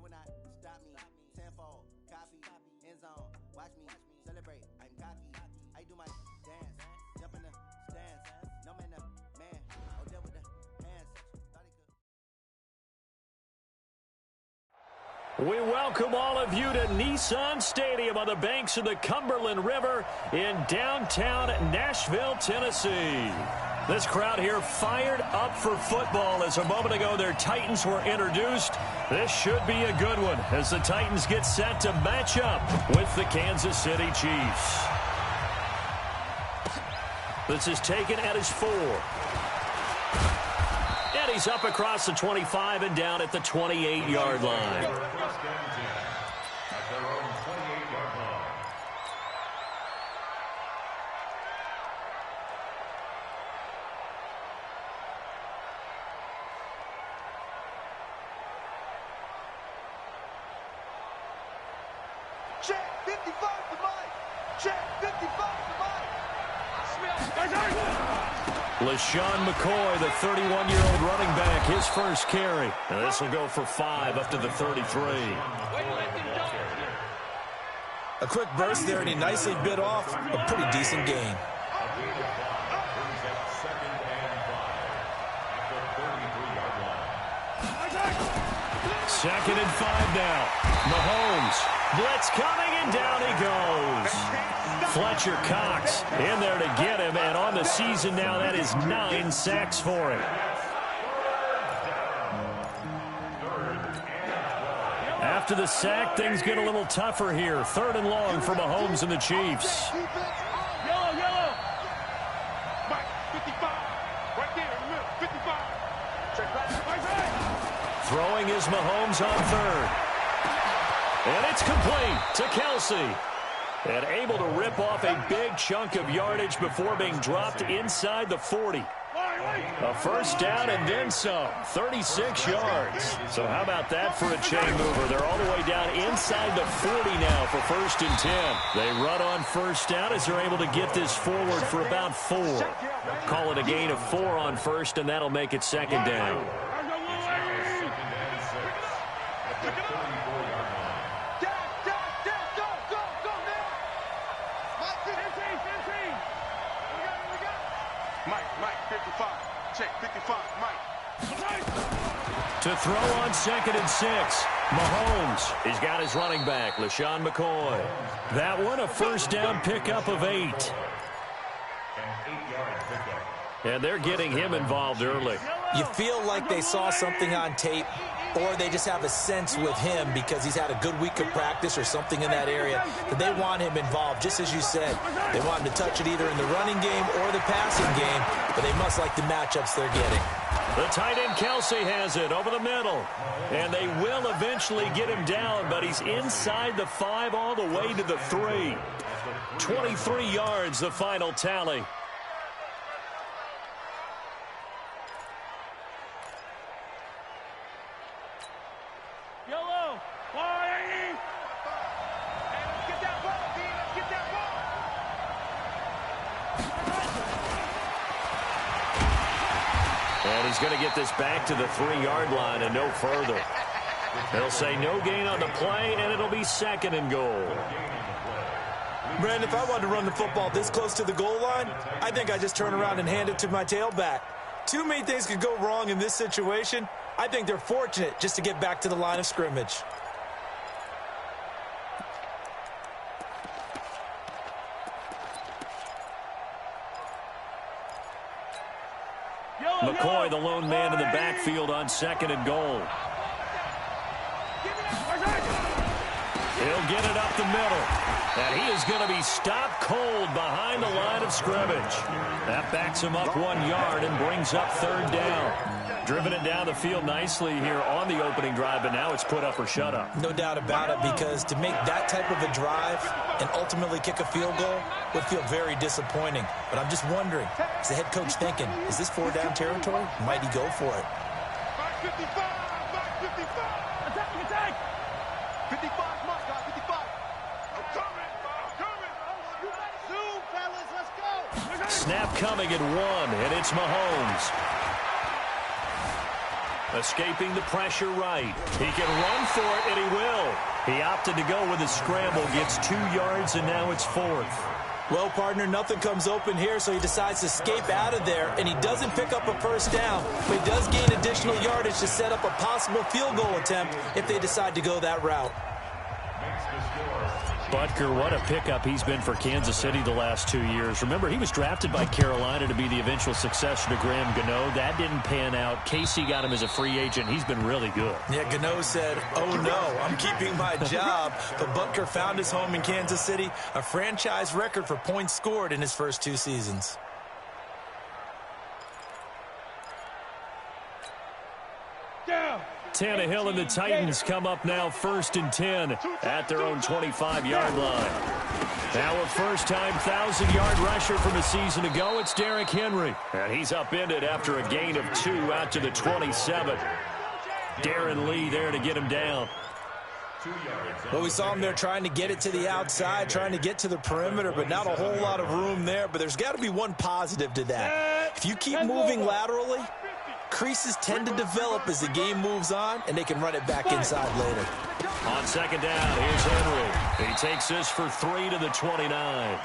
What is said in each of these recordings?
will not stop me. Tenfold, copy, end zone. Watch me celebrate. I'm cocky. I do my dance, jump in the stands. No man, man. Oh, there with the hands. We welcome all of you to Nissan Stadium on the banks of the Cumberland River in downtown Nashville, Tennessee. This crowd here fired up for football as a moment ago their Titans were introduced. This should be a good one as the Titans get set to match up with the Kansas City Chiefs. This is taken at his 4. And he's up across the 25 and down at the 28-yard line. Check 55 to Mike. Check 55 to Mike. LaShawn McCoy, the 31-year-old running back, his first carry. And this will go for 5 up to the 33. A quick burst there, and he nicely bit off a pretty decent gain. Second and 5 now. Mahomes, blitz coming, and down he goes. Fletcher Cox in there to get him, and on the season now, that is 9 sacks for him. After the sack, things get a little tougher here. 3rd and long for Mahomes and the Chiefs. Yellow. Mike, 55. Right there in the middle, 55. Check back. Throwing is Mahomes on 3rd. And it's complete to Kelsey. And able to rip off a big chunk of yardage before being dropped inside the 40. A first down and then some. 36 yards. So how about that for a chain mover? They're all the way down inside the 40 now for 1st and 10. They run on first down as they're able to get this forward for about 4. Call it a gain of 4 on first, and that'll make it 2nd down. Mike, 55. Check 55, Mike. To throw on 2nd and 6. Mahomes, he's got his running back, LaShawn McCoy. That one, a first down pickup of 8. And they're getting him involved early. You feel like they saw something on tape, or they just have a sense with him because he's had a good week of practice or something in that area that they want him involved, just as you said. They want him to touch it either in the running game or the passing game, but they must like the matchups they're getting. The tight end Kelsey has it over the middle. And they will eventually get him down, but he's inside the 5 all the way to the 3. 23 yards, the final tally. Yellow. Get that ball, D. Get that ball. And he's going to get this back to the 3-yard line and no further. They'll say no gain on the play, and it'll be 2nd and goal. Brandon, if I wanted to run the football this close to the goal line, I think I just turn around and hand it to my tailback. Too many things could go wrong in this situation. I think they're fortunate just to get back to the line of scrimmage. McCoy, the lone man in the backfield on 2nd and goal. He'll get it up the middle. And he is going to be stopped cold behind the line of scrimmage. That backs him up 1 yard and brings up 3rd down. Driven it down the field nicely here on the opening drive, but now it's put up or shut up. No doubt about it, because to make that type of a drive and ultimately kick a field goal would feel very disappointing. But I'm just wondering, is the head coach thinking, is this 4-down territory? Might he go for it? 55! 55! Attack! 55, Mike, 55. I'm coming! Zoom, fellas, let's go! Snap coming at 1, and it's Mahomes. Escaping the pressure right. He can run for it, and he will. He opted to go with a scramble, gets 2 yards, and now it's 4th. Well, partner, nothing comes open here, so he decides to escape out of there, and he doesn't pick up a first down, but he does gain additional yardage to set up a possible field goal attempt if they decide to go that route. Butker, what a pickup he's been for Kansas City the last 2 years. Remember, he was drafted by Carolina to be the eventual successor to Graham Gano. That didn't pan out. Casey got him as a free agent. He's been really good. Yeah, Gano said, oh no, I'm keeping my job. But Butker found his home in Kansas City, a franchise record for points scored in his first 2 seasons. Tannehill and the Titans come up now 1st and 10 at their own 25-yard line. Now a first-time 1,000-yard rusher from a season ago. It's Derrick Henry. And he's upended after a gain of 2 out to the 27. Darren Lee there to get him down. Well, we saw him there trying to get it to the outside, trying to get to the perimeter, but not a whole lot of room there. But there's got to be one positive to that. If you keep moving laterally, creases tend to develop as the game moves on, and they can run it back inside later. On 2nd down, here's Henry. He takes this for 3 to the 29.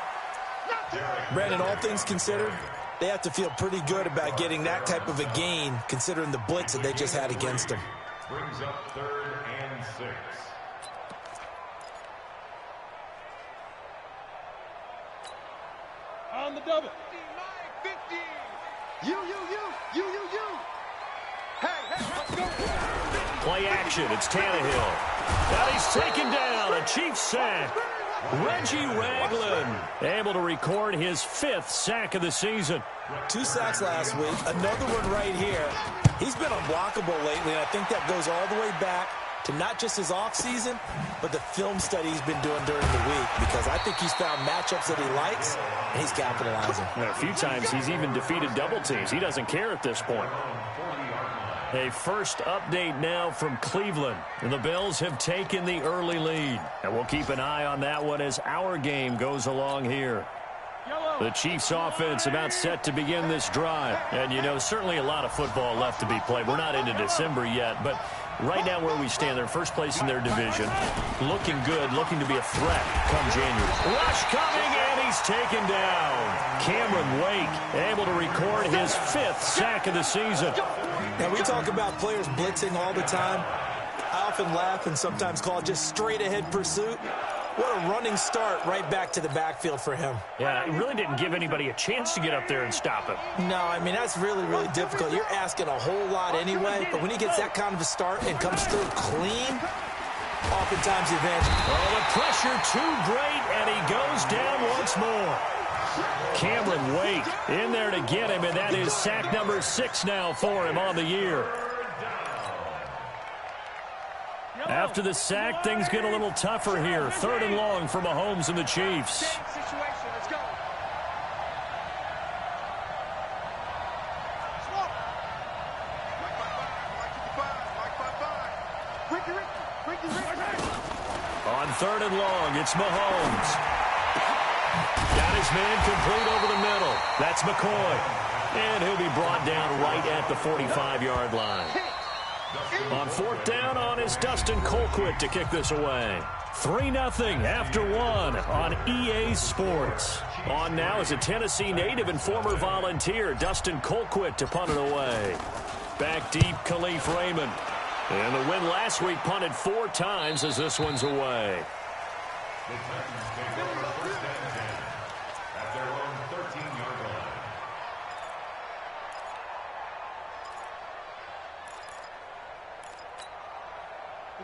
Brandon, all things considered, they have to feel pretty good about getting that type of a gain, considering the blitz that they just had against them. Brings up 3rd and 6. On the double. You. Hey, let's go. Play action. It's Tannehill. And he's taken down. A Chiefs sack. Reggie Ragland able to record his 5th sack of the season. 2 sacks last week. Another one right here. He's been unblockable lately, and I think that goes all the way back to not just his offseason, but the film study he's been doing during the week, because I think he's found matchups that he likes, and he's capitalizing. And a few times he's even defeated double teams. He doesn't care at this point. A first update now from Cleveland. And the Bills have taken the early lead. And we'll keep an eye on that one as our game goes along here. The Chiefs offense about set to begin this drive. And, you know, certainly a lot of football left to be played. We're not into December yet, but right now where we stand, they're first place in their division. Looking good, looking to be a threat come January. Rush coming, and he's taken down. Cameron Wake able to record his 5th sack of the season. And we talk about players blitzing all the time. I often laugh and sometimes call it just straight-ahead pursuit. What a running start right back to the backfield for him. Yeah, it really didn't give anybody a chance to get up there and stop him. No, I mean, that's really, really difficult. You're asking a whole lot anyway, but when he gets that kind of a start and comes through clean, oftentimes the advantage. Oh, the pressure too great, and he goes down once more. Cameron Wake in there to get him, and that is sack number 6 now for him on the year. After the sack, things get a little tougher here. 3rd and long for Mahomes and the Chiefs. On 3rd and long, it's Mahomes. Got his man complete over the middle. That's McCoy. And he'll be brought down right at the 45-yard line. On 4th down on is Dustin Colquitt to kick this away. 3-0 after 1 on EA Sports. On now is a Tennessee native and former Volunteer, Dustin Colquitt, to punt it away. Back deep, Khalif Raymond. And the win last week punted 4 times as this one's away. The Titans take over 1st and 10 at their own 13-yard line.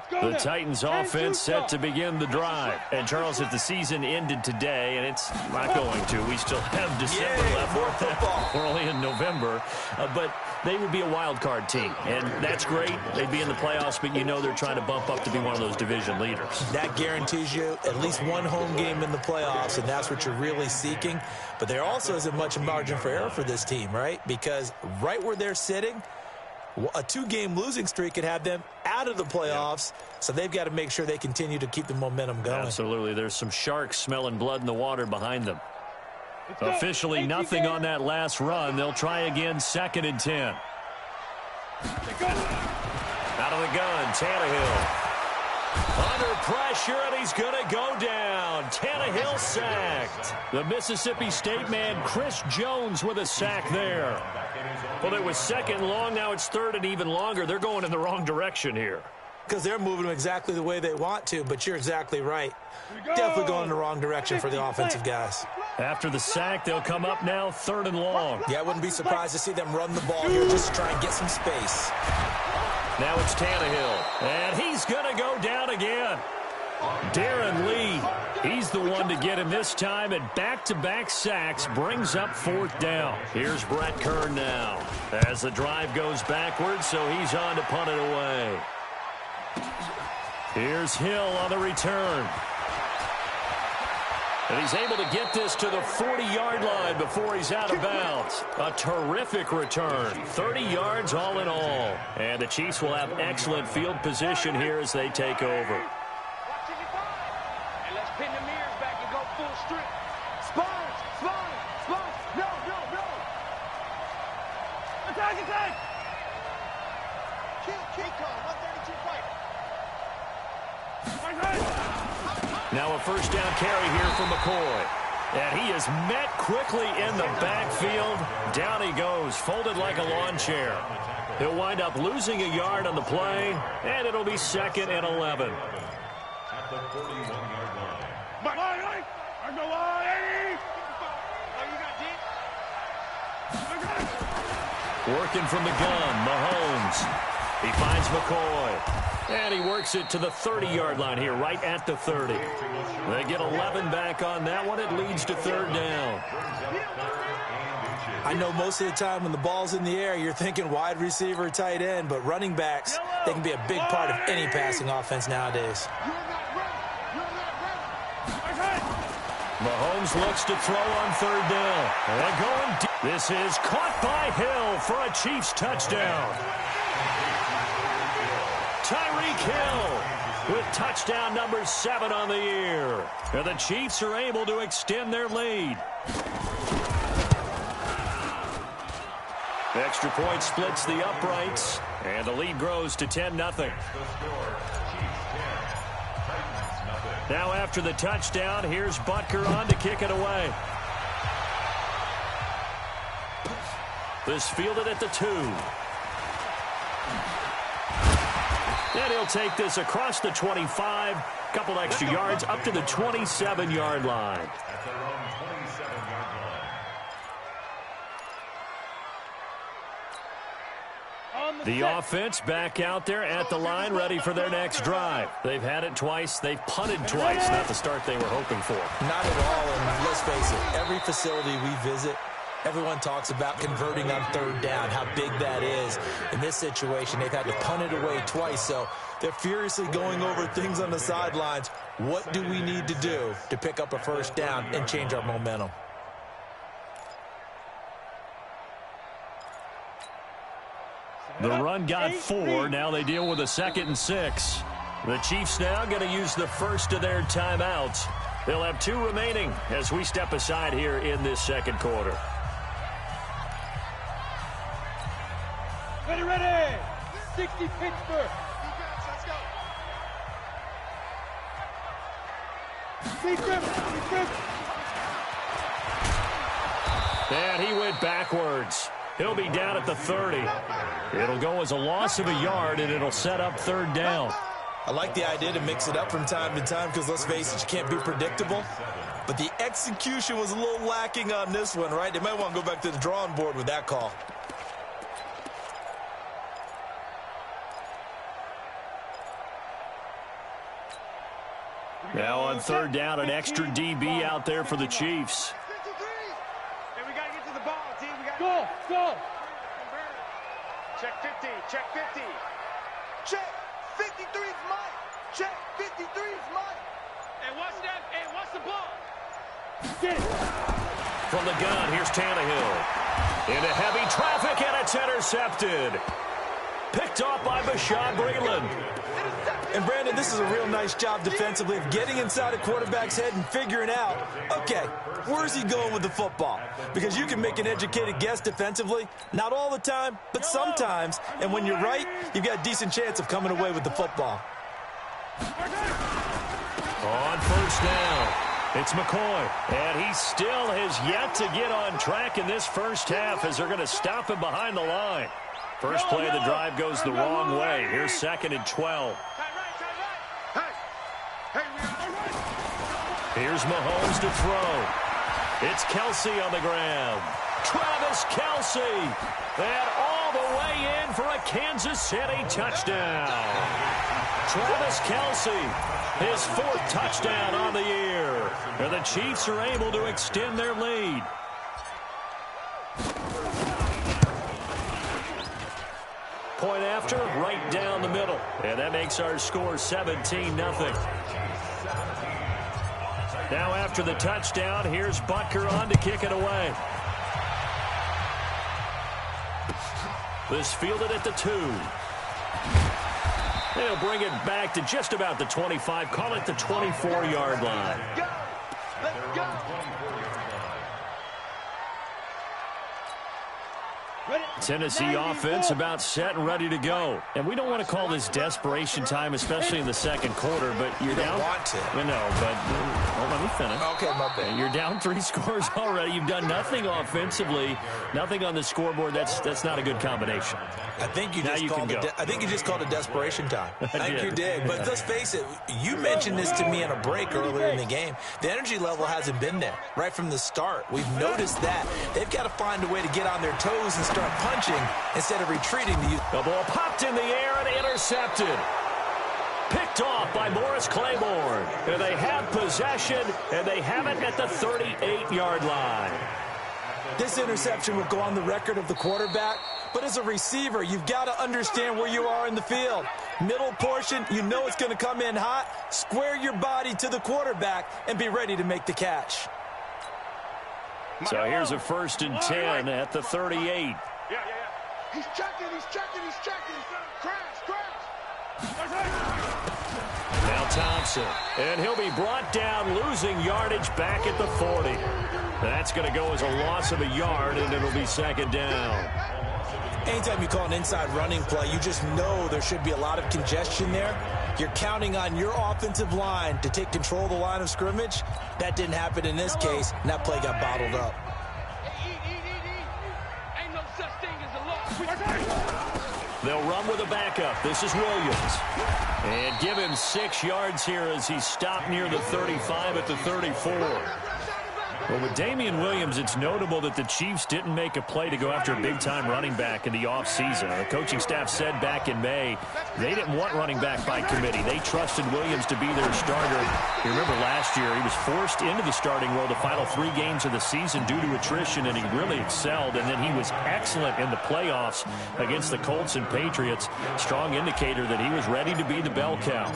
The Titans offense set to begin the drive. And, Charles, if the season ended today, and it's not going to, we still have December left. More football. We're only in November. But they would be a wild card team. And that's great. They'd be in the playoffs, but you know they're trying to bump up to be one of those division leaders. That guarantees you at least one home game in the playoffs, and that's what you're really seeking. But there also isn't much margin for error for this team, right? Because right where they're sitting, a 2-game losing streak could have them out of the playoffs, so they've got to make sure they continue to keep the momentum going. Absolutely. There's some sharks smelling blood in the water behind them. Officially nothing on that last run. They'll try again 2nd and 10. Out of the gun, Tannehill. Under pressure, and he's going to go down. Tannehill sacked. The Mississippi State man, Chris Jones, with a sack there. Well, it was second and long. Now it's third and even longer. They're going in the wrong direction here. Because they're moving them exactly the way they want to, but you're exactly right. Definitely going in the wrong direction for the offensive guys. After the sack, they'll come up now third and long. Yeah, I wouldn't be surprised to see them run the ball here just to try and get some space. Now it's Tannehill, and he's going to go down again. Darren Lee, he's the one to get him this time, and back-to-back sacks brings up fourth down. Here's Brett Kern now as the drive goes backwards, so he's on to punt it away. Here's Hill on the return. And he's able to get this to the 40-yard line before he's out of bounds. A terrific return. 30 yards all in all. And the Chiefs will have excellent field position here as they take over. And let's pin the mirrors back and go full strip. Spine. No. Attack. Keep calm. 132 fight. Now a first down carry here for McCoy. And he is met quickly in the backfield. Down he goes, folded like a lawn chair. He'll wind up losing a yard on the play, and it'll be 2nd and 11. At the 41-yard line. Working from the gun, Mahomes. He finds McCoy. And he works it to the 30-yard line here, right at the 30. They get 11 back on that one. It leads to third down. I know most of the time when the ball's in the air, you're thinking wide receiver, tight end, but running backs, they can be a big part of any passing offense nowadays. Mahomes looks to throw on third down. And going deep. This is caught by Hill for a Chiefs touchdown. Tyreek Hill with touchdown number 7 on the year. And the Chiefs are able to extend their lead. Extra point splits the uprights, and the lead grows to 10-0. Now after the touchdown, here's Butker on to kick it away. This fielded at the 2. And he'll take this across the 25, couple extra yards up to the 27-yard line. The offense back out there at the line, ready for their next drive. They've had it twice. They've punted twice. Not the start they were hoping for. Not at all, and let's face it, every facility we visit, everyone talks about converting on third down, how big that is. In this situation, they've had to punt it away twice, so they're furiously going over things on the sidelines. What do we need to do to pick up a first down and change our momentum? The run got 4. Now they deal with a 2nd and 6. The Chiefs now going to use the first of their timeouts. They'll have 2 remaining as we step aside here in this second quarter. Ready. 60 Pittsburgh. And he went backwards. He'll be down at the 30. It'll go as a loss of a yard, and it'll set up third down. I like the idea to mix it up from time to time because, let's face it, you can't be predictable. But the execution was a little lacking on this one, right? They might want to go back to the drawing board with that call. Now on third down, an extra DB out there for the Chiefs. And we got to get to the ball, team. Go. Check 50. Check 50. Check 53's mine. Check 53's mine. And what's that? And what's the ball? Get it. From the gun, here's Tannehill. Into heavy traffic, and it's intercepted. Picked off by Bashaud Breeland. Intercepted. And, Brandon, this is a real nice job defensively of getting inside a quarterback's head and figuring out, okay, where's he going with the football? Because you can make an educated guess defensively, not all the time, but sometimes. And when you're right, you've got a decent chance of coming away with the football. On first down, it's McCoy. And he still has yet to get on track in this first half as they're going to stop him behind the line. First play of the drive goes the wrong way. Here's 2nd and 12. Here's Mahomes to throw. It's Kelsey on the ground. Travis Kelsey. And all the way in for a Kansas City touchdown. Travis Kelsey, his 4th touchdown on the year. And the Chiefs are able to extend their lead. Point after, right down the middle. And that makes our score 17-0. Now after the touchdown, here's Butker on to kick it away. This fielded at the 2. They'll bring it back to just about the 25. Call it the 24-yard line. Let's go. Tennessee offense about set and ready to go. And we don't want to call this desperation time, especially in the second quarter, but you're down. You don't want to. No, but let me finish. Okay, my bad. You're down 3 scores already. You've done nothing offensively, nothing on the scoreboard. That's not a good combination. I think you just called it desperation time. I think you did. But let's face it, you mentioned this to me in a break earlier in the game. The energy level hasn't been there right from the start. We've noticed that. They've got to find a way to get on their toes and start punching instead of retreating. The ball popped in the air and intercepted. Picked off by Morris Claiborne. And they have possession, and they have it at the 38-yard line. This interception will go on the record of the quarterback, but as a receiver, you've got to understand where you are in the field. Middle portion, you know it's going to come in hot. Square your body to the quarterback and be ready to make the catch. So here's a 1st and 10 at the 38. Yeah. He's checking. Crash. Now Thompson. And he'll be brought down, losing yardage back at the 40. That's going to go as a loss of a yard, and it'll be 2nd down. Anytime you call an inside running play, you just know there should be a lot of congestion there. You're counting on your offensive line to take control of the line of scrimmage. That didn't happen in this case, and that play got bottled up. Ain't no such thing as a loss. They'll run with a backup. This is Williams. And give him 6 yards here as he stopped near the 35 at the 34. Well, with Damian Williams, it's notable that the Chiefs didn't make a play to go after a big-time running back in the offseason. The coaching staff said back in May they didn't want running back by committee. They trusted Williams to be their starter. You remember last year he was forced into the starting role the final 3 games of the season due to attrition, and he really excelled. And then he was excellent in the playoffs against the Colts and Patriots. Strong indicator that he was ready to be the bell cow.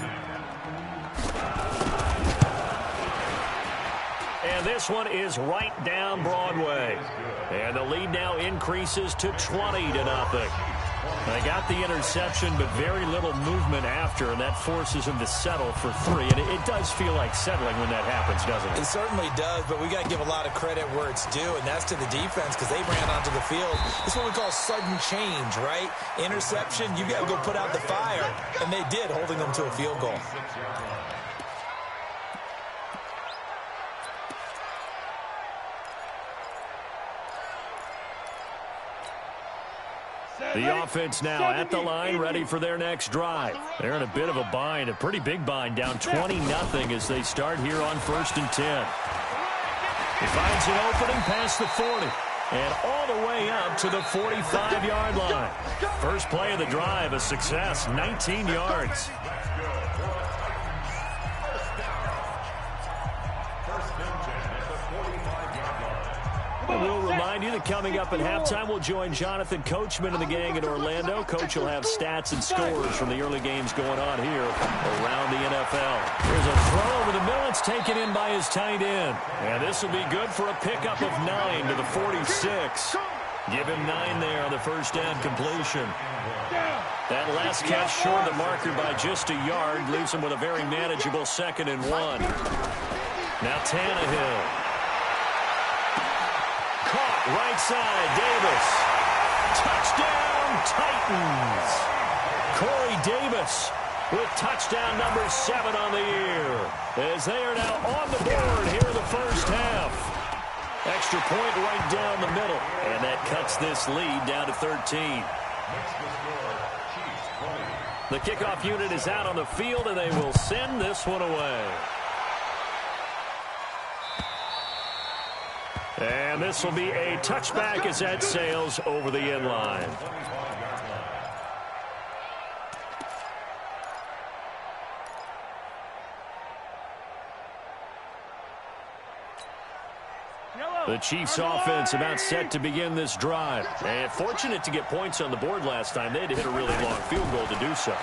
And this one is right down Broadway. And the lead now increases to 20-0. They got the interception, but very little movement after, and that forces him to settle for 3. And it does feel like settling when that happens, doesn't it? It certainly does, but we got to give a lot of credit where it's due, and that's to the defense because they ran onto the field. It's what we call sudden change, right? Interception, you got to go put out the fire, and they did, holding them to a field goal. The offense now at the line, ready for their next drive. They're in a bit of a bind, a pretty big bind, down 20-0 as they start here on 1st and 10. He finds an opening past the 40 and all the way up to the 45-yard line. First play of the drive, a success, 19 yards. We'll remind you that coming up at halftime, we'll join Jonathan Coachman and the gang in Orlando. Coach will have stats and scores from the early games going on here around the NFL. There's a throw over the middle. It's taken in by his tight end. And this will be good for a pickup of 9 to the 46. Give him 9 there on the first down completion. Down. That last catch short of the marker by just a yard leaves him with a very manageable 2nd and 1. Now Tannehill. Caught right side, Davis. Touchdown, Titans. Corey Davis with touchdown number 7 on the year, as they are now on the board here in the first half. Extra point right down the middle, and that cuts this lead down to 13. The kickoff unit is out on the field, and they will send this one away. And this will be a touchback as that sails over the end line. The Chiefs offense about set to begin this drive. And fortunate to get points on the board last time. They had to hit a really long field goal to do so.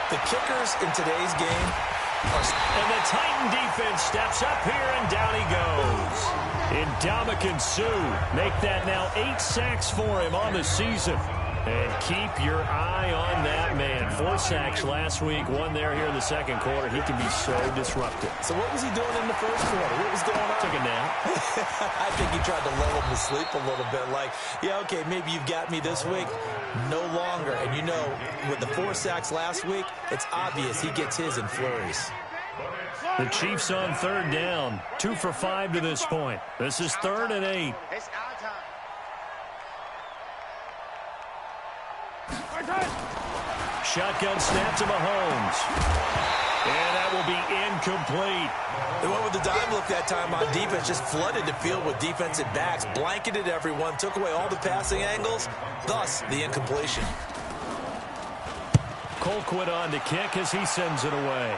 The kickers in today's game are... And the Titan defense steps up here, and down he goes. Ndamukong Suh make that now 8 sacks for him on the season. And keep your eye on that man. 4 sacks last week, 1 there here in the second quarter. He can be so disruptive. So what was he doing in the first quarter? What was going on? Took a nap. I think he tried to lull him to sleep a little bit. Like, yeah, okay, maybe you've got me this week. No longer. And you know, with the 4 sacks last week, it's obvious he gets his in flurries. The Chiefs on 3rd down. 2 for 5 to this point. This is 3rd and 8. It's our time. Shotgun snap to Mahomes. And that will be incomplete. They went with the dime look that time on defense, just flooded the field with defensive backs, blanketed everyone, took away all the passing angles, thus the incompletion. Colquitt on to kick as he sends it away.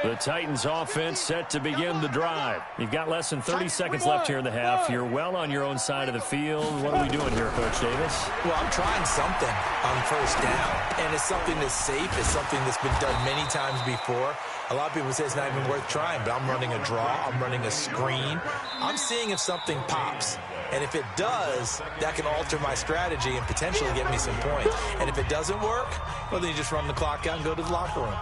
The Titans offense set to begin the drive. You've got less than 30 seconds left here in the half. You're well on your own side of the field. What are we doing here, Coach Davis? Well, I'm trying something on first down, and it's something that's safe. It's something that's been done many times before. A lot of people say it's not even worth trying, but I'm running a draw. I'm running a screen. I'm seeing if something pops. And if it does, that can alter my strategy and potentially get me some points. And if it doesn't work, well, then you just run the clock out and go to the locker room.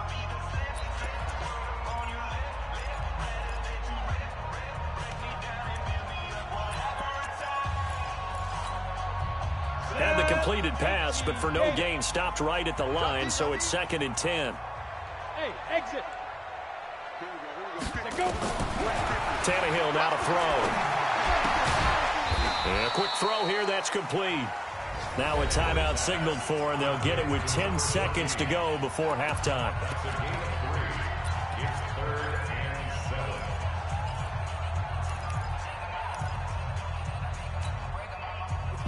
Had the completed pass, but for no gain, stopped right at the line, so it's 2nd and 10. Hey, exit. Go. Tannehill now to throw. And a quick throw here, that's complete. Now a timeout signaled for, and they'll get it with 10 seconds to go before halftime.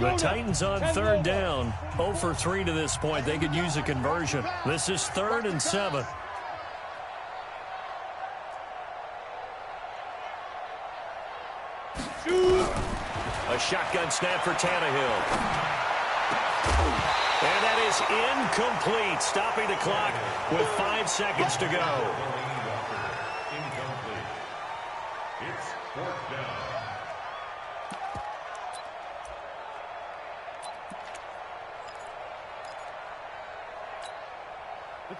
The Titans on 3rd down. 0 for 3 to this point. They could use a conversion. This is 3rd and 7. A shotgun snap for Tannehill. And that is incomplete. Stopping the clock with 5 seconds to go. Incomplete. It's 4th down.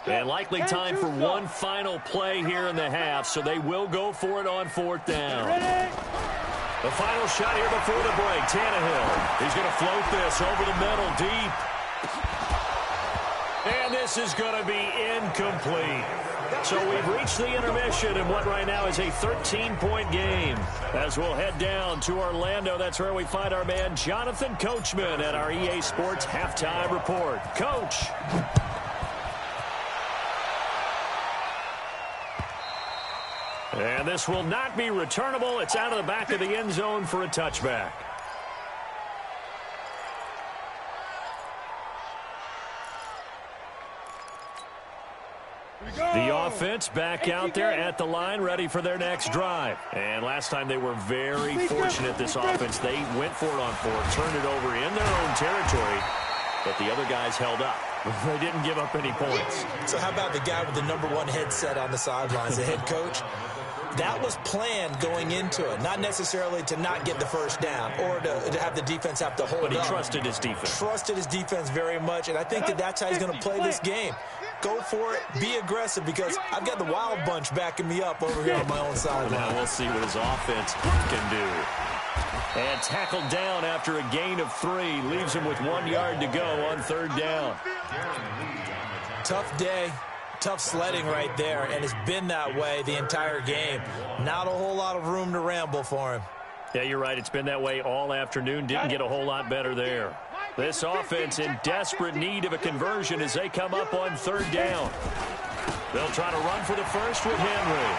And likely time for one final play here in the half, so they will go for it on 4th down. The final shot here before the break. Tannehill, he's going to float this over the middle deep. And this is going to be incomplete. So we've reached the intermission in what right now is a 13-point game. As we'll head down to Orlando, that's where we find our man Jonathan Coachman at our EA Sports Halftime Report. Coach. And this will not be returnable. It's out of the back of the end zone for a touchback. The offense back out there at the line, ready for their next drive. And last time they were very fortunate, this offense. They went for it on 4th, turned it over in their own territory, but the other guys held up. They didn't give up any points. So how about the guy with the #1 headset on the sidelines, the head coach? that was planned going into it, not necessarily to not get the first down or to have the defense have to hold up. But he trusted his defense. Trusted his defense very much, and I think that's how he's going to play this game. Go for it, be aggressive, because I've got the wild bunch backing me up over here on my own sideline. Now we'll see what his offense can do. And tackled down after a gain of 3. Leaves him with 1 yard to go on 3rd down. Tough day. Tough sledding right there, and it's been that way the entire game. Not a whole lot of room to ramble for him. Yeah, you're right. It's been that way all afternoon. Didn't get a whole lot better there. This offense in desperate need of a conversion as they come up on 3rd down. They'll try to run for the first with Henry.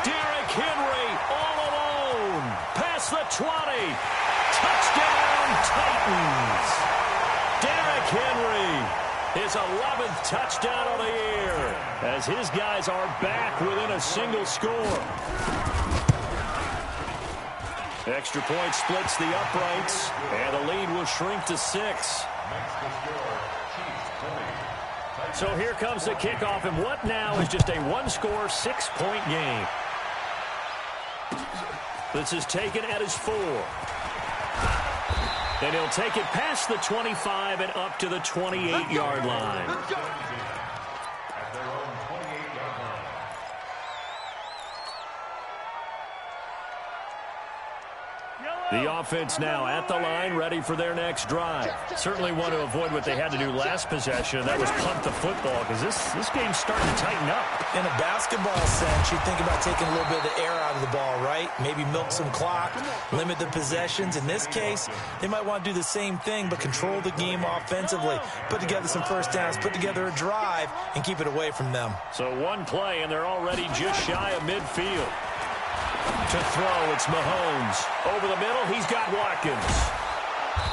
Derrick Henry all alone. Past the 20. Touchdown, Titans. Derrick Henry. His 11th touchdown of the year as his guys are back within a single score. Extra point splits the uprights, and the lead will shrink to 6. So here comes the kickoff, and what now is just a one-score, 6-point game. This is taken at his 4. And he'll take it past the 25 and up to the 28-yard line. At their own 28-yard line. The offense now at the line, ready for their next drive. Certainly want to avoid what they had to do last possession, and that was punt the football, because this game's starting to tighten up. In a basketball sense, you think about taking a little bit of the air out of the ball, right? Maybe milk some clock, limit the possessions. In this case, they might want to do the same thing, but control the game offensively. Put together some first downs, put together a drive, and keep it away from them. So one play, and they're already just shy of midfield. To throw, it's Mahomes. Over the middle, he's got Watkins.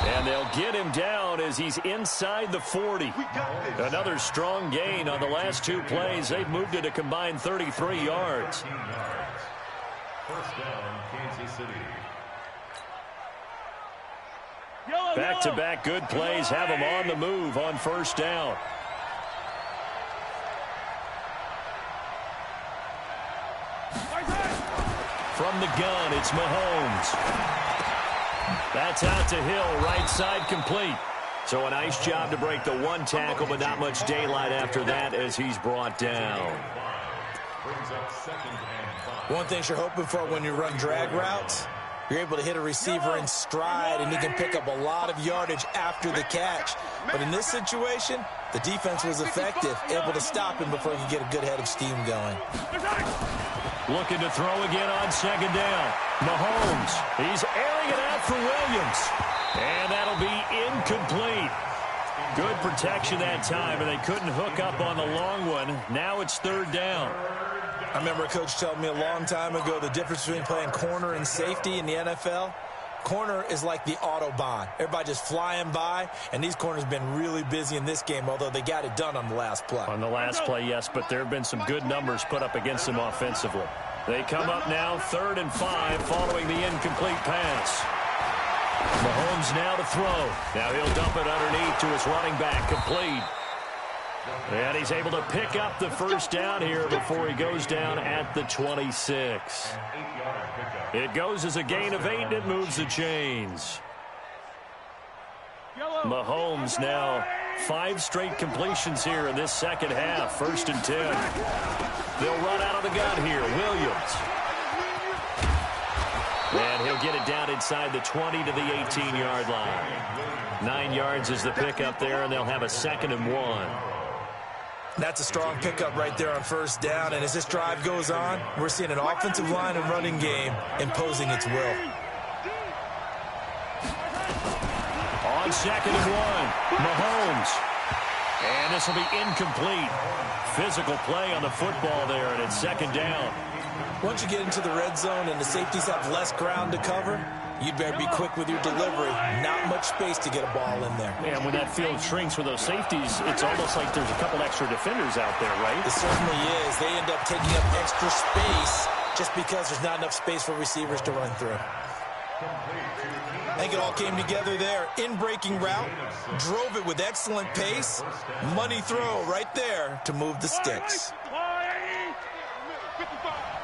And they'll get him down as he's inside the 40. Another strong gain on the last 2 plays. They've moved it a combined 33 yards. First down, Kansas City. Back-to-back good plays have him on the move on first down. From the gun, it's Mahomes. That's out to Hill, right side complete. So a nice job to break the 1 tackle, but not much daylight after that as he's brought down. One thing you're hoping for when you run drag routes, you're able to hit a receiver in stride, and he can pick up a lot of yardage after the catch. But in this situation, the defense was effective, able to stop him before he could get a good head of steam going. Looking to throw again on second down. Mahomes, he's airing it out for Williams. And that'll be incomplete. Good protection that time, and they couldn't hook up on the long one. Now it's 3rd down. I remember a coach telling me a long time ago the difference between playing corner and safety in the NFL. Corner is like the Autobahn. Everybody just flying by, and these corners have been really busy in this game, although they got it done on the last play. On the last play, yes, but there have been some good numbers put up against them offensively. They come up now 3rd and 5 following the incomplete pass. Mahomes now to throw. Now he'll dump it underneath to his running back, complete. And he's able to pick up the first down here before he goes down at the 26. It goes as a gain of 8, and it moves the chains. Mahomes now 5 straight completions here in this second half. 1st and 10. They'll run out of the gun here. Williams. And he'll get it down inside the 20 to the 18-yard line. 9 yards is the pickup there, and they'll have a 2nd and 1. That's a strong pickup right there on first down, and as this drive goes on, we're seeing an offensive line and running game imposing its will. On 2nd and 1, Mahomes. And this will be incomplete. Physical play on the football there, and it's 2nd down. Once you get into the red zone and the safeties have less ground to cover, you'd better be quick with your delivery. Not much space to get a ball in there. And when that field shrinks with those safeties, it's almost like there's a couple extra defenders out there, right? It certainly is. They end up taking up extra space just because there's not enough space for receivers to run through. I think it all came together there. In-breaking route, drove it with excellent pace. Money throw right there to move the sticks. 55.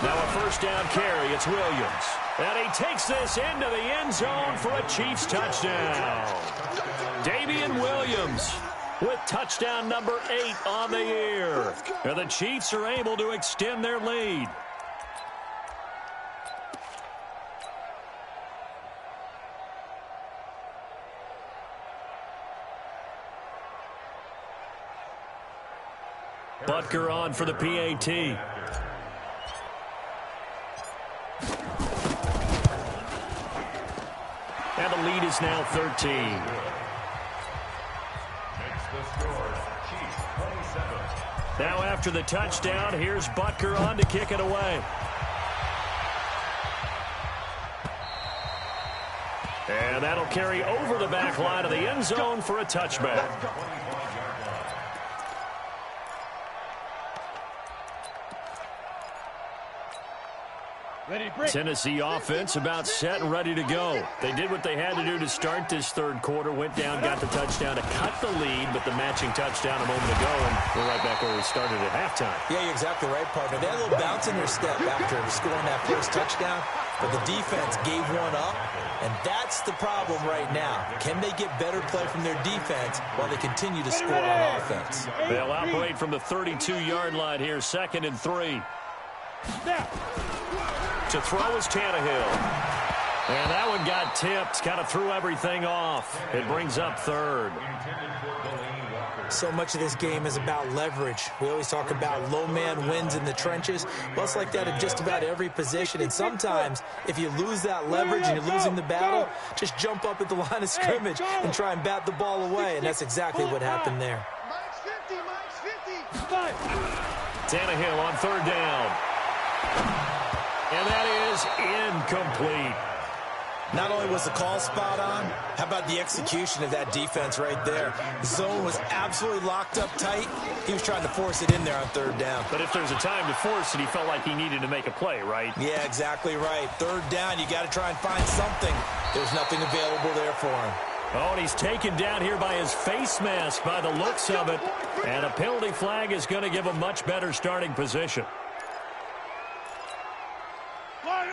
Now a first down carry. It's Williams. And he takes this into the end zone for a Chiefs touchdown. Damian Williams with touchdown number 8 on the year. And the Chiefs are able to extend their lead. Butker on for the PAT. And the lead is now 13. Makes the score, Chiefs 27. Now after the touchdown, here's Butker on to kick it away. And that'll carry over the back line of the end zone for a touchback. Tennessee offense about set and ready to go. They did what they had to do to start this third quarter, went down, got the touchdown to cut the lead, but the matching touchdown a moment ago, and we're right back where we started at halftime. Yeah, you're exactly right, partner. They had a little bounce in their step after scoring that first touchdown, but the defense gave one up, and that's the problem right now. Can they get better play from their defense while they continue to score on offense? They'll operate from the 32-yard line here, 2nd and 3. To throw is Tannehill. And that one got tipped, kind of threw everything off. It brings up 3rd. So much of this game is about leverage. We always talk about low man wins in the trenches. Well, it's like that in just about every position. And sometimes, if you lose that leverage and you're losing the battle, just jump up at the line of scrimmage and try and bat the ball away. And that's exactly what happened there. Tannehill on 3rd down. And that is incomplete. Not only was the call spot on, how about the execution of that defense right there? The zone was absolutely locked up tight. He was trying to force it in there on 3rd down. But if there's a time to force it, he felt like he needed to make a play, right? Yeah, exactly right. 3rd down, you got to try and find something. There's nothing available there for him. Oh, and he's taken down here by his face mask by the looks of it. And a penalty flag is going to give him much better starting position.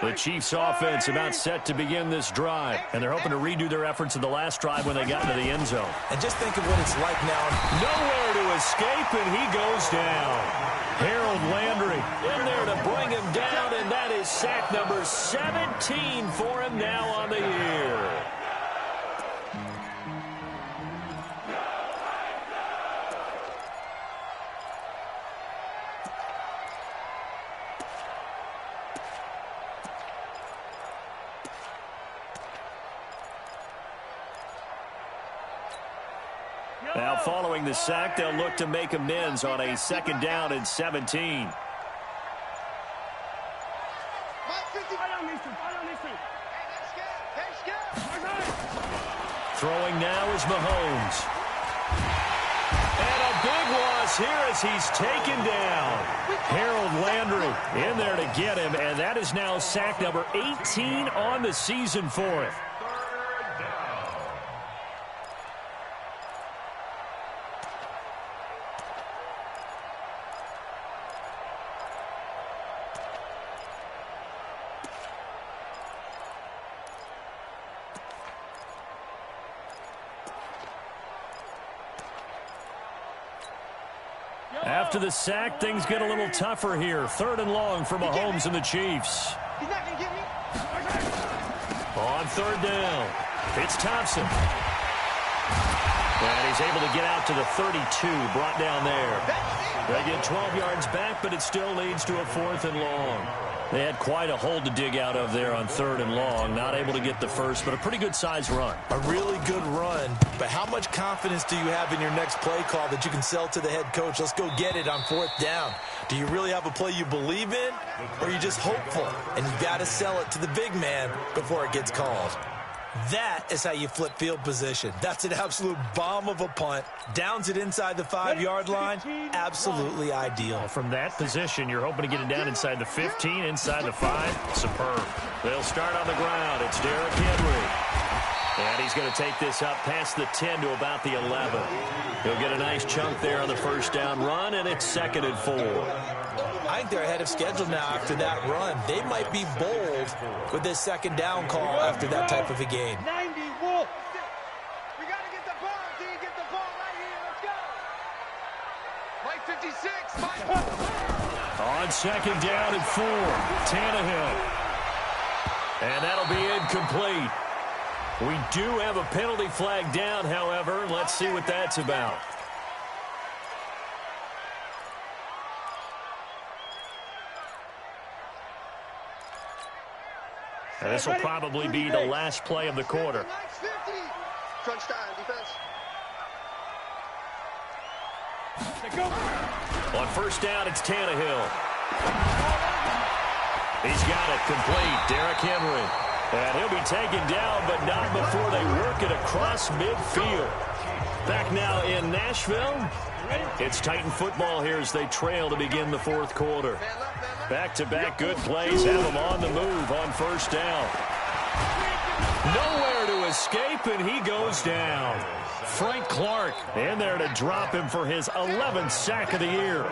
The Chiefs offense about set to begin this drive, and they're hoping to redo their efforts in the last drive when they got into the end zone. And just think of what it's like now. Nowhere to escape, and he goes down. Harold Landry in there to bring him down, and that is sack number 17 for him now on the year. Now, following the sack, they'll look to make amends on a 2nd down and 17. Throwing now is Mahomes. And a big loss here as he's taken down. Harold Landry in there to get him, and that is now sack number 18 on the season for him. After the sack, things get a little tougher here. 3rd and long for Mahomes and the Chiefs. He's not going to get me. On 3rd down, it's Thompson. And he's able to get out to the 32, brought down there. They get 12 yards back, but it still leads to a 4th and long. They had quite a hole to dig out of there on 3rd and long. Not able to get the first, but a pretty good-sized run. A really good run, but how much confidence do you have in your next play call that you can sell to the head coach? Let's go get it on 4th down. Do you really have a play you believe in, or are you just hopeful? And you got to sell it to the big man before it gets called. That is how you flip field position. That's an absolute bomb of a punt. Downs it inside the 5-yard line. Absolutely ideal. From that position, you're hoping to get it down inside the 15, inside the 5. Superb. They'll start on the ground. It's Derrick Henry. And he's going to take this up past the 10 to about the 11. He'll get a nice chunk there on the first down run, and it's 2nd and 4. I I think they're ahead of schedule now after that run. They might be bold with this second down call after that type of a game. 90 Wolf. We got to get the ball, D. Get the ball right here. Let's go. Mike 56. Mike. On second down and 4, Tannehill. And that'll be incomplete. We do have a penalty flag down, however. Let's see what that's about. And this will probably be the last play of the quarter. Crunch time, defense. On first down, it's Tannehill. He's got it complete. Derrick Henry. And he'll be taken down, but not before they work it across midfield. Back now in Nashville. It's Titan football here as they trail to begin the fourth quarter. Back-to-back good plays have them on the move on first down. Nowhere to escape, and he goes down. Frank Clark in there to drop him for his 11th sack of the year.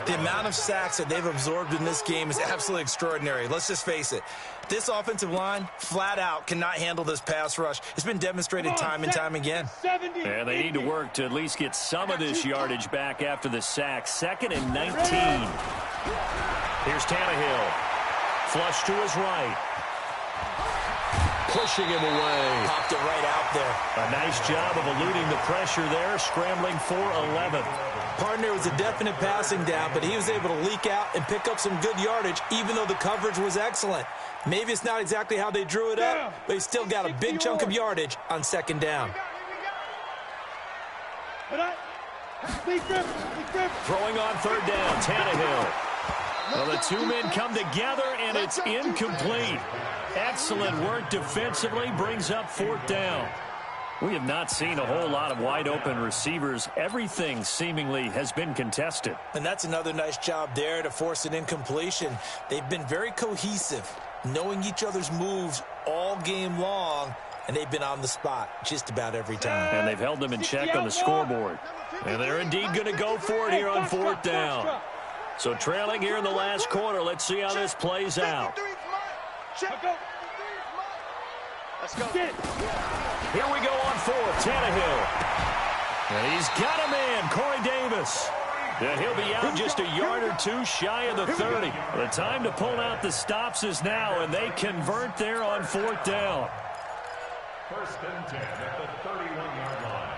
The amount of sacks that they've absorbed in this game is absolutely extraordinary. Let's just face it. This offensive line, flat out, cannot handle this pass rush. It's been demonstrated time and time again. And they need to work to at least get some of this yardage back after the sack. 2nd and 19. Here's Tannehill. Flush to his right. Pushing him away. Popped it right out there. A nice job of eluding the pressure there, scrambling for 11. Partner was a definite passing down, but he was able to leak out and pick up some good yardage, even though the coverage was excellent. Maybe it's not exactly how they drew it up, but he still got a big chunk of yardage on second down. Throwing on third down, Tannehill. Well, the two men come together, and it's incomplete. Excellent work defensively, brings up fourth down. We have not seen a whole lot of wide-open receivers. Everything seemingly has been contested. And that's another nice job there to force an incompletion. They've been very cohesive, knowing each other's moves all game long, and they've been on the spot just about every time. And they've held them in check on the scoreboard. And they're indeed going to go for it here on fourth down. So trailing here in the last quarter, let's see how this plays out. Let's go. Here we go on fourth, Tannehill. And he's got a man, Corey Davis. And he'll be out just a yard or two shy of the 30. The time to pull out the stops is now, and they convert there on fourth down. 1st and 10 at the 31-yard line.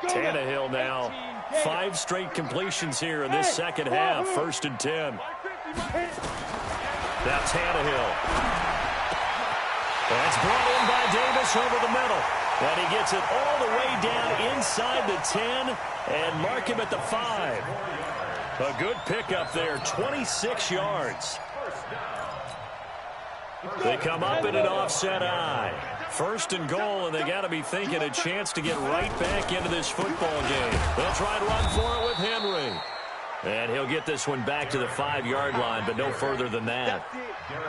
Tannehill now, 5 straight completions here in this second half. 1st and 10. Now Tannehill. That's brought in by Davis over the middle. And he gets it all the way down inside the 10 and mark him at the 5. A good pickup there, 26 yards. They come up in an offset eye. 1st and goal, and they got to be thinking a chance to get right back into this football game. They'll try to run for it with Henry. And he'll get this one back to the 5-yard line, but no further than that.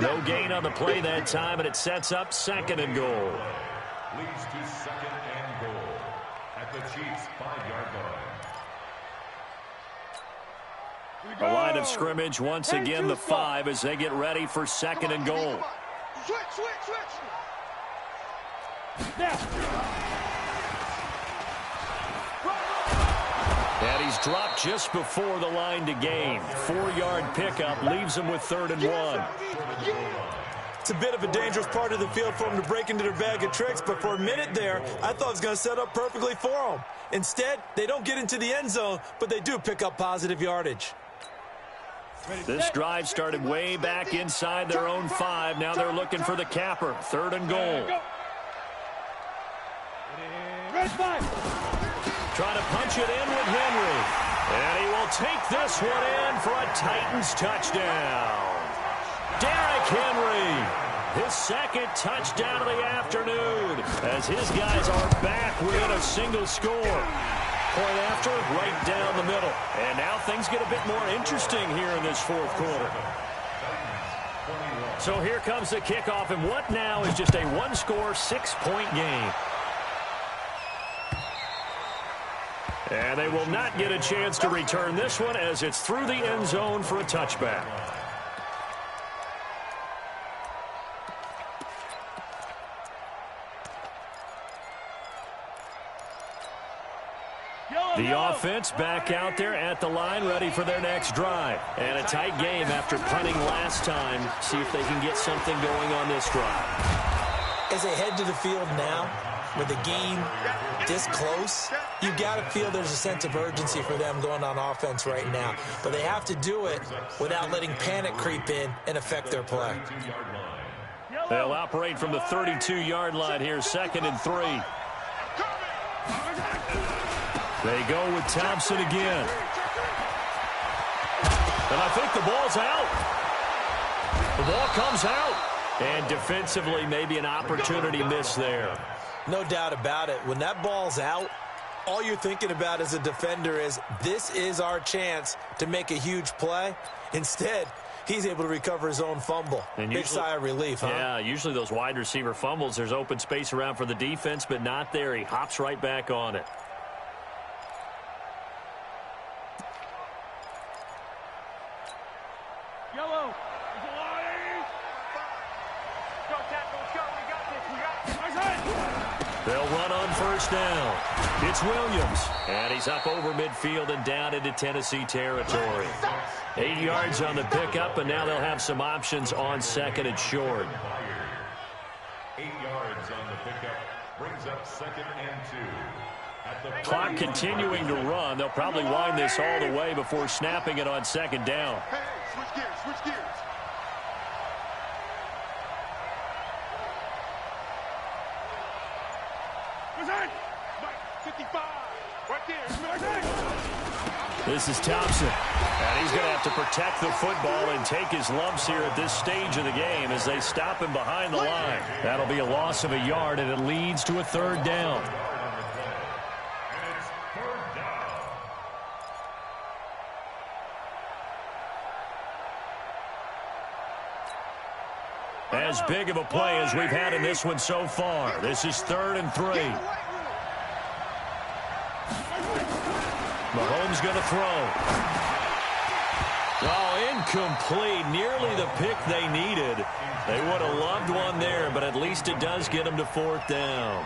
No gain on the play that time, and it sets up 2nd and goal. Leads to 2nd and goal at the Chiefs' 5-yard line. The line of scrimmage once again the 5 as they get ready for 2nd and goal. Switch. And he's dropped just before the line to gain. 4-yard pickup leaves him with 3rd and 1. It's a bit of a dangerous part of the field for him to break into their bag of tricks, but for a minute there, I thought it was going to set up perfectly for him. Instead, they don't get into the end zone, but they do pick up positive yardage. This drive started way back inside their own 5. Now they're looking for the capper. 3rd and goal. Trying to punch it in with Henry. And he will take this one in for a Titans touchdown. Derrick Henry, his 2nd touchdown of the afternoon, as his guys are back within a single score. Point after, right down the middle. And now things get a bit more interesting here in this 4th quarter. So here comes the kickoff, and what now is just a 1-score, 6-point game. And they will not get a chance to return this one as it's through the end zone for a touchback. The offense back out there at the line, ready for their next drive. And a tight game after punting last time. See if they can get something going on this drive. As they head to the field now, with the game this close, you got to feel there's a sense of urgency for them going on offense right now. But they have to do it without letting panic creep in and affect their play. They'll operate from the 32-yard line here, 2nd and 3. They go with Thompson again. And I think the ball's out. The ball comes out. And defensively, maybe an opportunity miss there. No doubt about it. When that ball's out, all you're thinking about as a defender is, this is our chance to make a huge play. Instead, he's able to recover his own fumble. And big sigh of relief, huh? Yeah, usually those wide receiver fumbles, there's open space around for the defense, but not there. He hops right back on it. Yellow. They'll run on first down. It's Williams, and he's up over midfield and down into Tennessee territory. 8 yards on the pickup, and now they'll have some options on 2nd and short. 8 yards on the pickup brings up 2nd and 2. Clock continuing to run. They'll probably wind this all the way before snapping it on 2nd down. Hey, switch gears, switch gears. This is Thompson, and he's going to have to protect the football and take his lumps here at this stage of the game as they stop him behind the line. That'll be a loss of a yard, and it leads to a 3rd down. As big of a play as we've had in this one so far. This is 3rd and 3. Mahomes going to throw. Oh, incomplete. Nearly the pick they needed. They would have loved one there, but at least it does get them to 4th down.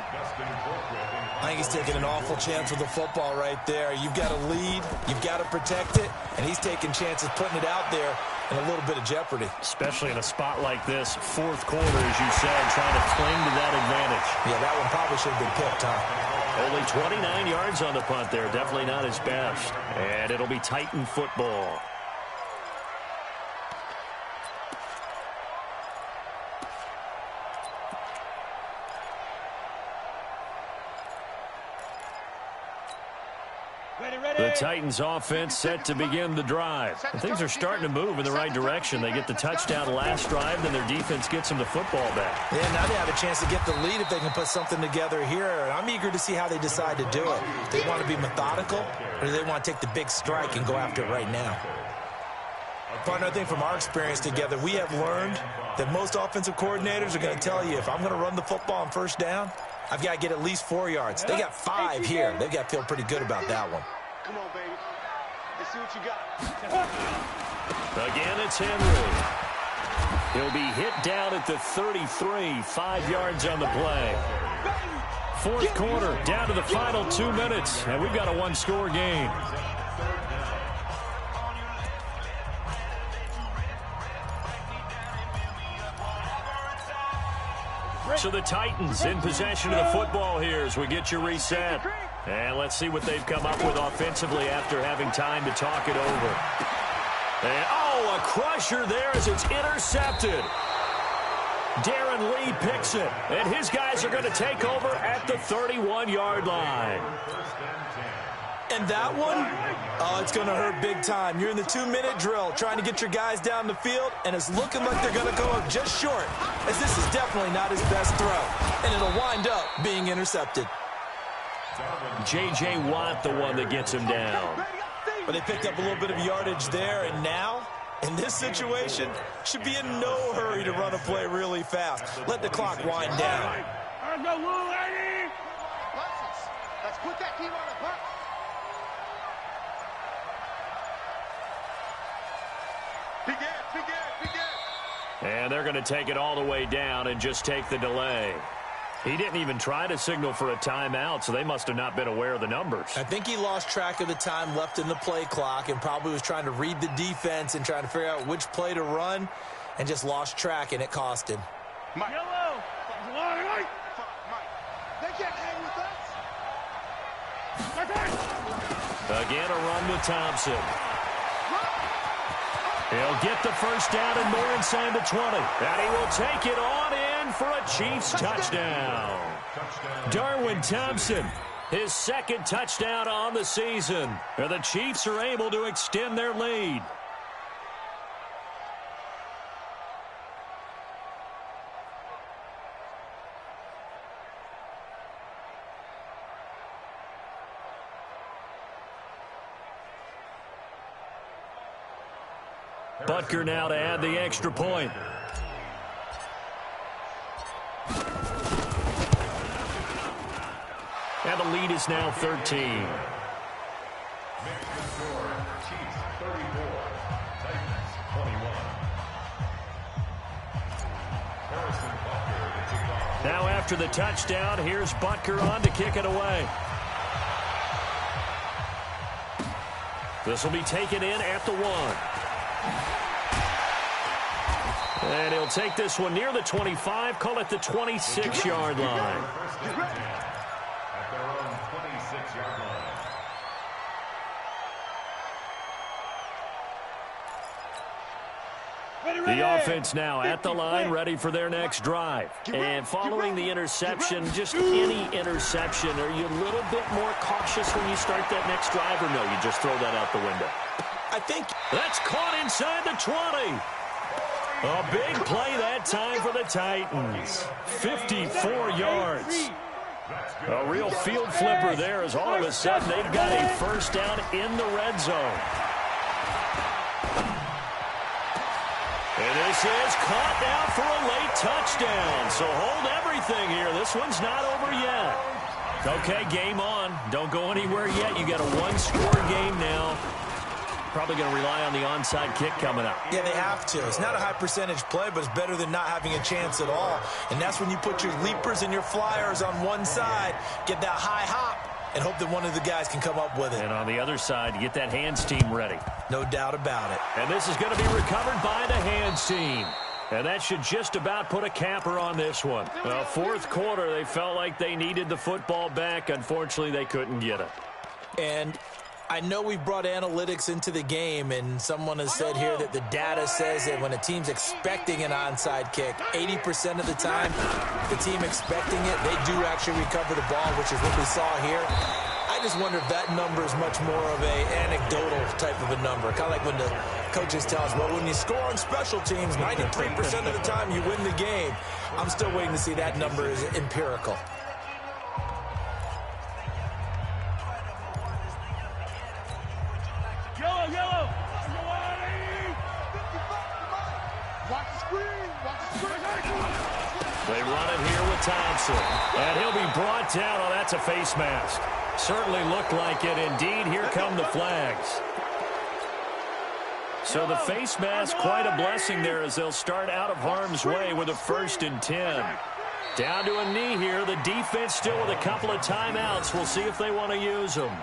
I think he's taking an awful chance with the football right there. You've got to lead, you've got to protect it, and he's taking chances putting it out there in a little bit of jeopardy. Especially in a spot like this, 4th quarter, as you said, trying to cling to that advantage. Yeah, that one probably should have been picked, huh? Only 29 yards on the punt there. Definitely not his best. And it'll be Titan football. The Titans offense set to begin the drive. And things are starting to move in the right direction. They get the touchdown last drive, then their defense gets them the football back. Yeah, now they have a chance to get the lead if they can put something together here. And I'm eager to see how they decide to do it. Do they want to be methodical, or do they want to take the big strike and go after it right now? Partner, I think from our experience together, we have learned that most offensive coordinators are going to tell you, if I'm going to run the football on first down, I've got to get at least 4 yards. They got 5 here. They've got to feel pretty good about that one. Come on, baby. Let's see what you got. Again, it's Henry. He'll be hit down at the 33, 5 yards on the play. 4th quarter, down to the final 2 minutes, and we've got a 1-score game. So the Titans in possession of the football here as we get you reset. And let's see what they've come up with offensively after having time to talk it over. And, oh, a crusher there as it's intercepted. Darren Lee picks it, and his guys are going to take over at the 31-yard line. And that one, oh, it's going to hurt big time. You're in the 2-minute drill trying to get your guys down the field, and it's looking like they're going to go up just short, as this is definitely not his best throw, and it'll wind up being intercepted. J.J. Watt, the one that gets him down. But they picked up a little bit of yardage there, and now, in this situation, should be in no hurry to run a play really fast. Let the clock wind down. Let's put that team on the bus. 2 And they're going to take it all the way down and just take the delay. He didn't even try to signal for a timeout, so they must have not been aware of the numbers. I think he lost track of the time left in the play clock and probably was trying to read the defense and trying to figure out which play to run and just lost track, and it cost him. Mike. Yellow. Mike. They can't hang with us. Again, a run with Thompson. He'll get the first down and more inside the 20. And he will take it on in for a Chiefs touchdown. Darwin Thompson, his second touchdown on the season. And the Chiefs are able to extend their lead. Butker now to add the extra point. And the lead is now 13. Now after the touchdown, here's Butker on to kick it away. This will be taken in at the 1. And he'll take this one near the 25, call it the 26-yard line. At their own 26-yard line. The offense now at the line, ready for their next drive. And following the interception, just any interception, are you a little bit more cautious when you start that next drive, or no, you just throw that out the window? I think that's caught inside the 20. A big play that time for the Titans. 54 yards. A real field flipper there as all of a sudden they've got a first down in the red zone. And this is caught now for a late touchdown. So hold everything here. This one's not over yet. Okay, game on. Don't go anywhere yet. You got a one-score game now. Probably going to rely on the onside kick coming up. Yeah, they have to. It's not a high percentage play, but it's better than not having a chance at all. And that's when you put your leapers and your flyers on one side, get that high hop, and hope that one of the guys can come up with it. And on the other side, get that hands team ready. No doubt about it. And this is going to be recovered by the hands team. And that should just about put a capper on this one. Fourth quarter, they felt like they needed the football back. Unfortunately, they couldn't get it. And I know we brought analytics into the game, and someone has said here that the data says that when a team's expecting an onside kick, 80% of the time, the team expecting it, they do actually recover the ball, which is what we saw here. I just wonder if that number is much more of a anecdotal type of a number. Kind of like when the coaches tell us, well, when you score on special teams, 93% of the time you win the game. I'm still waiting to see that number is empirical. Yellow. Watch the screen. They run it here with Thompson. And he'll be brought down. Oh, that's a face mask. Certainly looked like it. Indeed, here come the flags. So the face mask, quite a blessing there as they'll start out of harm's way with a 1st and 10. Down to a knee here. The defense still with a couple of timeouts. We'll see if they want to use them.